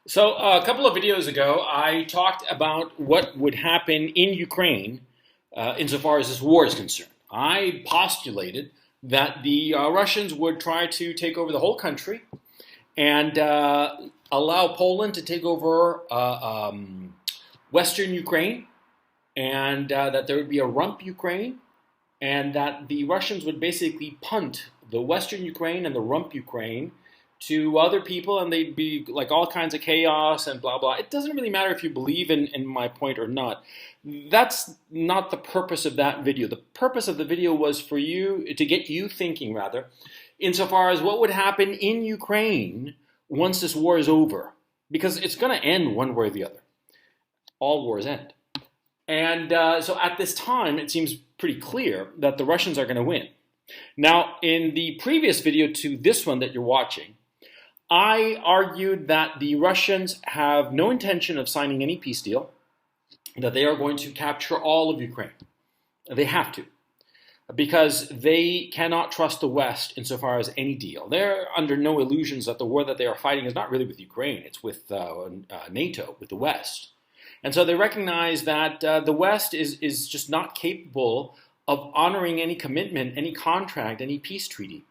So, a couple of videos ago, I talked about what would happen in Ukraine insofar as this war is concerned. I postulated that the Russians would try to take over the whole country and allow Poland to take over Western Ukraine, and that there would be a rump Ukraine, and that the Russians would basically punt the Western Ukraine and the rump Ukraine to other people, and they'd be like all kinds of chaos and blah blah. It doesn't really matter if you believe in my point or not. That's not the purpose of that video. The purpose of the video was for you to get you thinking, rather, insofar as what would happen in Ukraine once this war is over, because it's going to end one way or the other. All wars end. And so at this time, it seems pretty clear that the Russians are going to win. Now, in the previous video to this one that you're watching, I argued that the Russians have no intention of signing any peace deal, that they are going to capture all of Ukraine. They have to, because they cannot trust the West insofar as any deal. They're under no illusions that the war that they are fighting is not really with Ukraine, it's with NATO, with the West. And so they recognize that the West is just not capable of honoring any commitment, any contract, any peace treaty.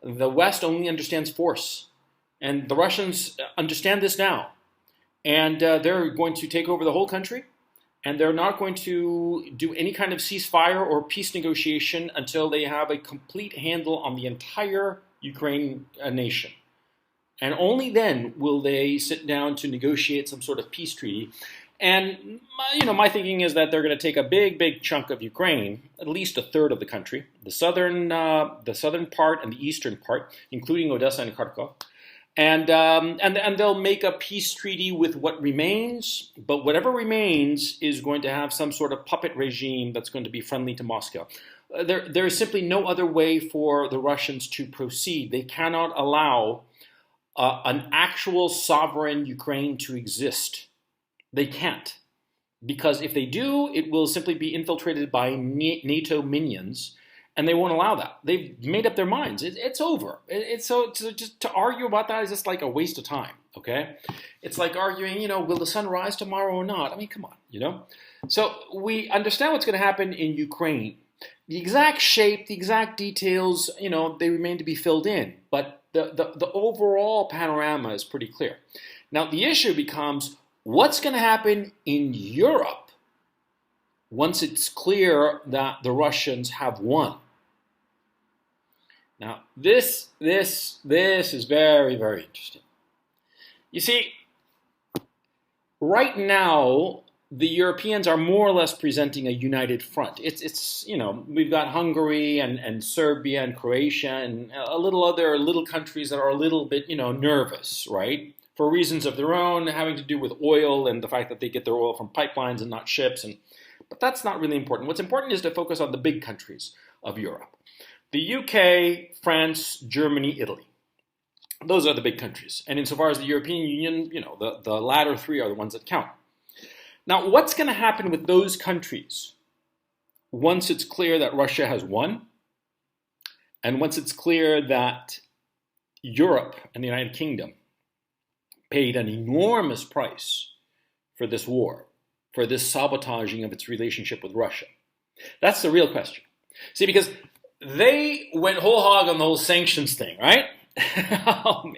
The West only understands force. And the Russians understand this now. And they're going to take over the whole country. And they're not going to do any kind of ceasefire or peace negotiation until they have a complete handle on the entire Ukraine nation. And only then will they sit down to negotiate some sort of peace treaty. And my thinking is that they're going to take a big chunk of Ukraine, at least a third of the country, the southern part and the eastern part, including Odessa and Kharkov, and they'll make a peace treaty with what remains. But whatever remains is going to have some sort of puppet regime that's going to be friendly to Moscow. There is simply no other way for the Russians to proceed. They cannot allow an actual sovereign Ukraine to exist. They can't, because if they do, it will simply be infiltrated by NATO minions, and they won't allow that. They've made up their minds. It's over. So just to argue about that is just like a waste of time, okay? It's like arguing, will the sun rise tomorrow or not? I mean, come on, So we understand what's going to happen in Ukraine. The exact shape, the exact details, they remain to be filled in, but the overall panorama is pretty clear. Now, the issue becomes, what's going to happen in Europe once it's clear that the Russians have won? Now, this is very, very interesting. You see, right now, the Europeans are more or less presenting a united front. It's we've got Hungary and Serbia and Croatia and a little other little countries that are a little bit, nervous, right? For reasons of their own, having to do with oil and the fact that they get their oil from pipelines and not ships. But that's not really important. What's important is to focus on the big countries of Europe. The UK, France, Germany, Italy. Those are the big countries. And insofar as the European Union, the latter three are the ones that count. Now, what's going to happen with those countries once it's clear that Russia has won, and once it's clear that Europe and the United Kingdom paid an enormous price for this war, for this sabotaging of its relationship with Russia? That's the real question. See, because they went whole hog on the whole sanctions thing, right? Oh, man.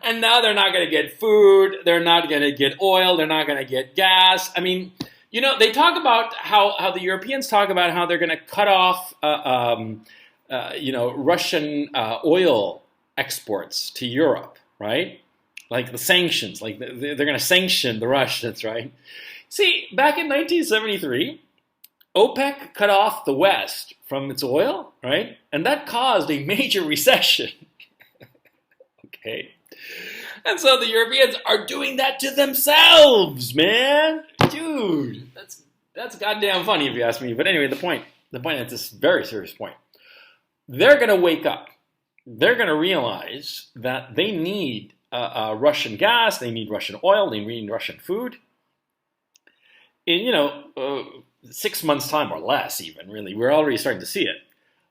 And now they're not going to get food, they're not going to get oil, they're not going to get gas. I mean, they talk about how the Europeans talk about how they're going to cut off, Russian oil exports to Europe, right? Like the sanctions, like they're going to sanction the Russians, right? See, back in 1973, OPEC cut off the West from its oil, right? And that caused a major recession. Okay? And so the Europeans are doing that to themselves, man. Dude, that's goddamn funny if you ask me. But anyway, the point is this very serious point. They're going to wake up. They're going to realize that they need Russian gas, they need Russian oil, they need Russian food. In 6 months' time or less, even really, we're already starting to see it.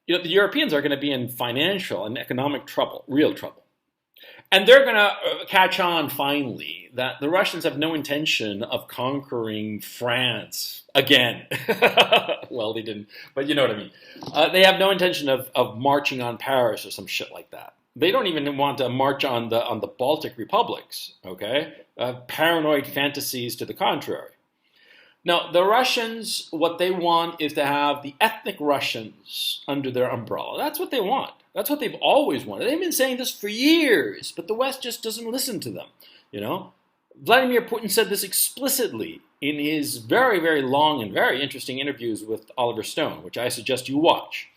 The Europeans are going to be in financial and economic trouble, real trouble. And they're going to catch on finally that the Russians have no intention of conquering France again. Well, they didn't, but you know what I mean. They have no intention of marching on Paris or some shit like that. They don't even want to march on the Baltic republics. Okay, paranoid fantasies to the contrary. Now, the Russians, what they want is to have the ethnic Russians under their umbrella. That's what they want. That's what they've always wanted. They've been saying this for years, but the West just doesn't listen to them. You know, Vladimir Putin said this explicitly in his very, very long and very interesting interviews with Oliver Stone, which I suggest you watch.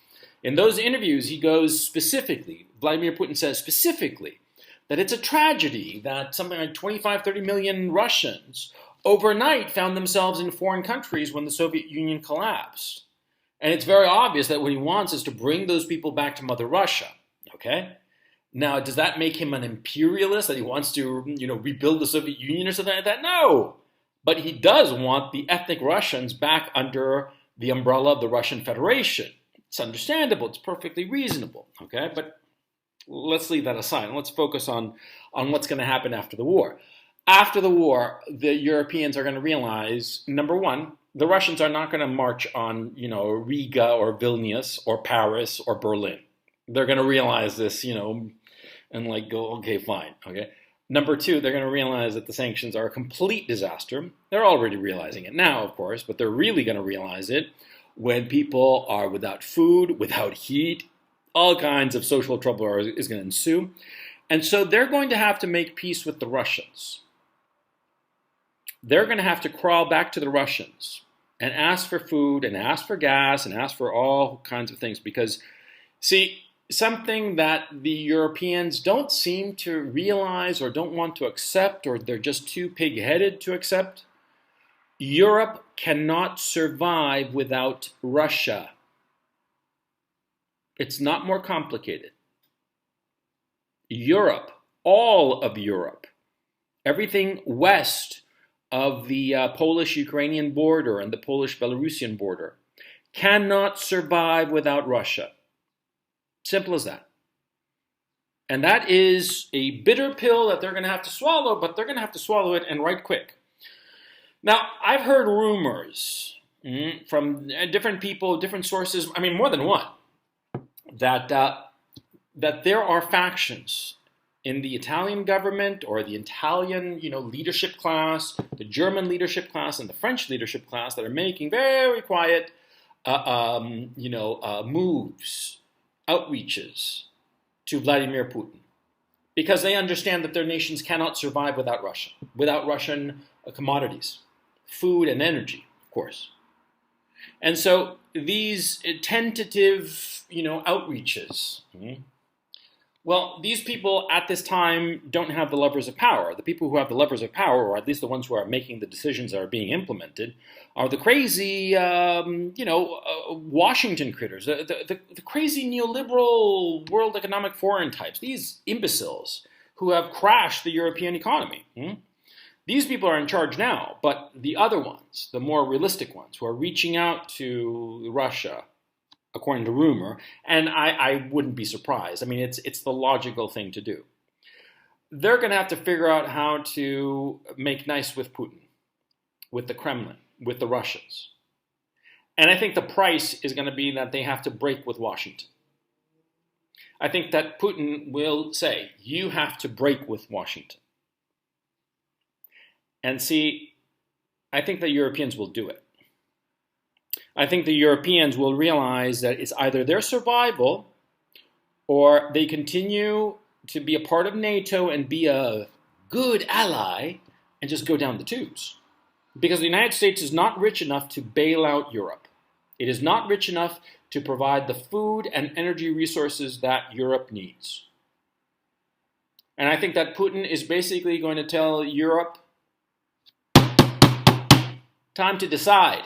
In those interviews, he goes specifically, Vladimir Putin says specifically, that it's a tragedy that something like 25, 30 million Russians overnight found themselves in foreign countries when the Soviet Union collapsed. And it's very obvious that what he wants is to bring those people back to Mother Russia. Okay? Now, does that make him an imperialist, that he wants to, rebuild the Soviet Union or something like that? No. But he does want the ethnic Russians back under the umbrella of the Russian Federation. It's understandable. It's perfectly reasonable. Okay? But let's leave that aside and let's focus on what's going to happen after the war. After the war, the Europeans are going to realize, number one, the Russians are not going to march on, Riga or Vilnius or Paris or Berlin. They're going to realize this, and go, okay, fine, okay. Number two, they're going to realize that the sanctions are a complete disaster. They're already realizing it now, of course, but they're really going to realize it when people are without food, without heat, all kinds of social trouble is going to ensue. And so they're going to have to make peace with the Russians. They're going to have to crawl back to the Russians and ask for food and ask for gas and ask for all kinds of things. Because, see, something that the Europeans don't seem to realize or don't want to accept, or they're just too pig-headed to accept, Europe cannot survive without Russia. It's not more complicated. Europe, all of Europe, everything west of the Polish-Ukrainian border and the Polish-Belarusian border cannot survive without Russia. Simple as that. And that is a bitter pill that they're going to have to swallow, but they're going to have to swallow it and right quick. Now, I've heard rumors from different people, different sources, more than one, that there are factions in the Italian government or the Italian, leadership class, the German leadership class, and the French leadership class that are making very quiet, moves, outreaches to Vladimir Putin, because they understand that their nations cannot survive without Russia, without Russian commodities, food and energy, of course. And so these tentative, outreaches. Well, these people at this time don't have the levers of power. The people who have the levers of power, or at least the ones who are making the decisions that are being implemented, are the crazy, Washington critters, the crazy neoliberal World Economic Forum types, these imbeciles who have crashed the European economy. These people are in charge now, but the other ones, the more realistic ones, who are reaching out to Russia, according to rumor, and I wouldn't be surprised. It's the logical thing to do. They're going to have to figure out how to make nice with Putin, with the Kremlin, with the Russians. And I think the price is going to be that they have to break with Washington. I think that Putin will say, you have to break with Washington. And see, I think the Europeans will do it. I think the Europeans will realize that it's either their survival or they continue to be a part of NATO and be a good ally and just go down the tubes. Because the United States is not rich enough to bail out Europe. It is not rich enough to provide the food and energy resources that Europe needs. And I think that Putin is basically going to tell Europe, time to decide.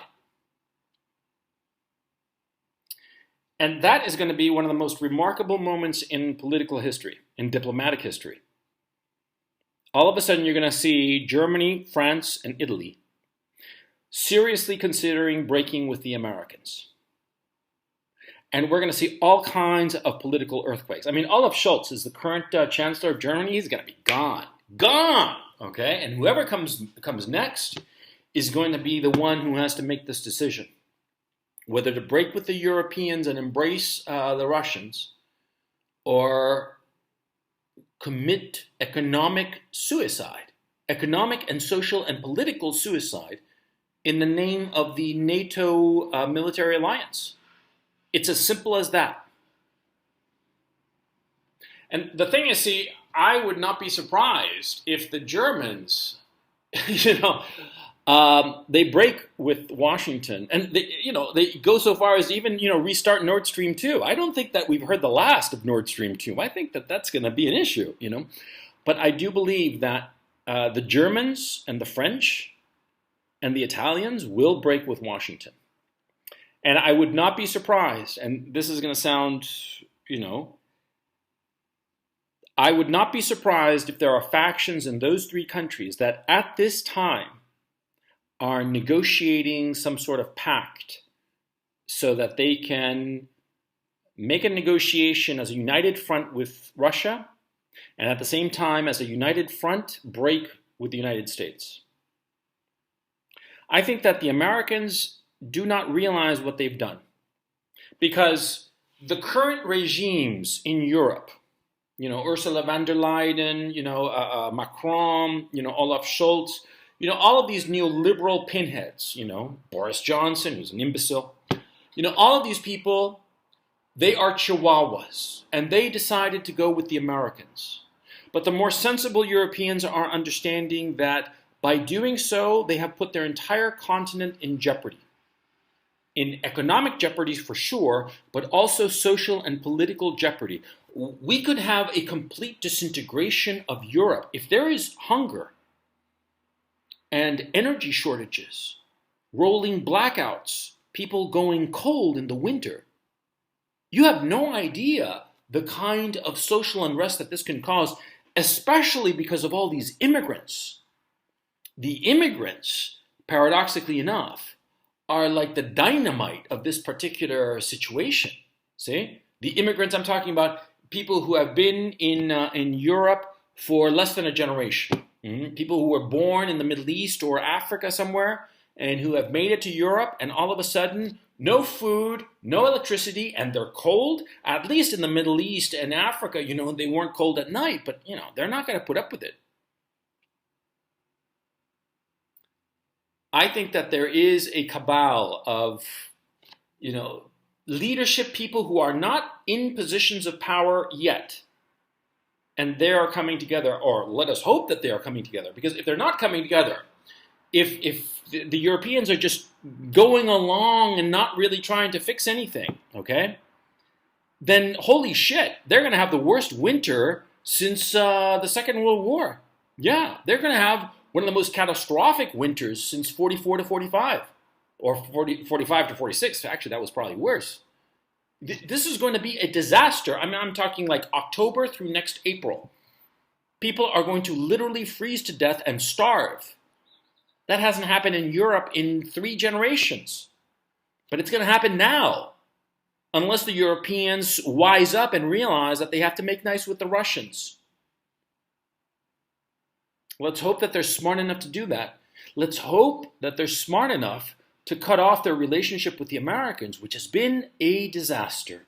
And that is going to be one of the most remarkable moments in political history, in diplomatic history. All of a sudden, you're going to see Germany, France, and Italy seriously considering breaking with the Americans. And we're going to see all kinds of political earthquakes. I mean, Olaf Scholz is the current chancellor of Germany. He's going to be gone. Gone! Okay? And whoever comes next is going to be the one who has to make this decision. Whether to break with the Europeans and embrace the Russians, or commit economic suicide, economic and social and political suicide in the name of the NATO military alliance. It's as simple as that. And the thing is, see, I would not be surprised if the Germans, they break with Washington, and they go so far as even restart Nord Stream 2. I don't think that we've heard the last of Nord Stream 2. I think that that's going to be an issue, But I do believe that the Germans and the French and the Italians will break with Washington. And I would not be surprised, and this is going to sound, I would not be surprised if there are factions in those three countries that at this time are negotiating some sort of pact so that they can make a negotiation as a united front with Russia, and at the same time, as a united front, break with the United States. I think that the Americans do not realize what they've done, because the current regimes in Europe, Ursula von der Leyen, Macron, Olaf Scholz, all of these neoliberal pinheads, Boris Johnson, who's an imbecile, all of these people, they are chihuahuas, and they decided to go with the Americans. But the more sensible Europeans are understanding that by doing so, they have put their entire continent in jeopardy. In economic jeopardy for sure, but also social and political jeopardy. We could have a complete disintegration of Europe. If there is hunger and energy shortages, rolling blackouts, people going cold in the winter, you have no idea the kind of social unrest that this can cause, especially because of all these immigrants. The immigrants, paradoxically enough, are like the dynamite of this particular situation. See? The immigrants I'm talking about, people who have been in Europe for less than a generation. People who were born in the Middle East or Africa somewhere and who have made it to Europe, and all of a sudden, no food, no electricity, and they're cold. At least in the Middle East and Africa, they weren't cold at night, but, they're not going to put up with it. I think that there is a cabal of, leadership people who are not in positions of power yet. And they are coming together, or let us hope that they are coming together. Because if they're not coming together, if the Europeans are just going along and not really trying to fix anything, okay, then holy shit, they're going to have the worst winter since the Second World War. Yeah, they're going to have one of the most catastrophic winters since 44 to 45, or 45 to 46. Actually, that was probably worse. This is going to be a disaster. I mean, I'm talking like October through next April. People are going to literally freeze to death and starve. That hasn't happened in Europe in 3 generations. But it's going to happen now, unless the Europeans wise up and realize that they have to make nice with the Russians. Let's hope that they're smart enough to do that. Let's hope that they're smart enough to cut off their relationship with the Americans, which has been a disaster.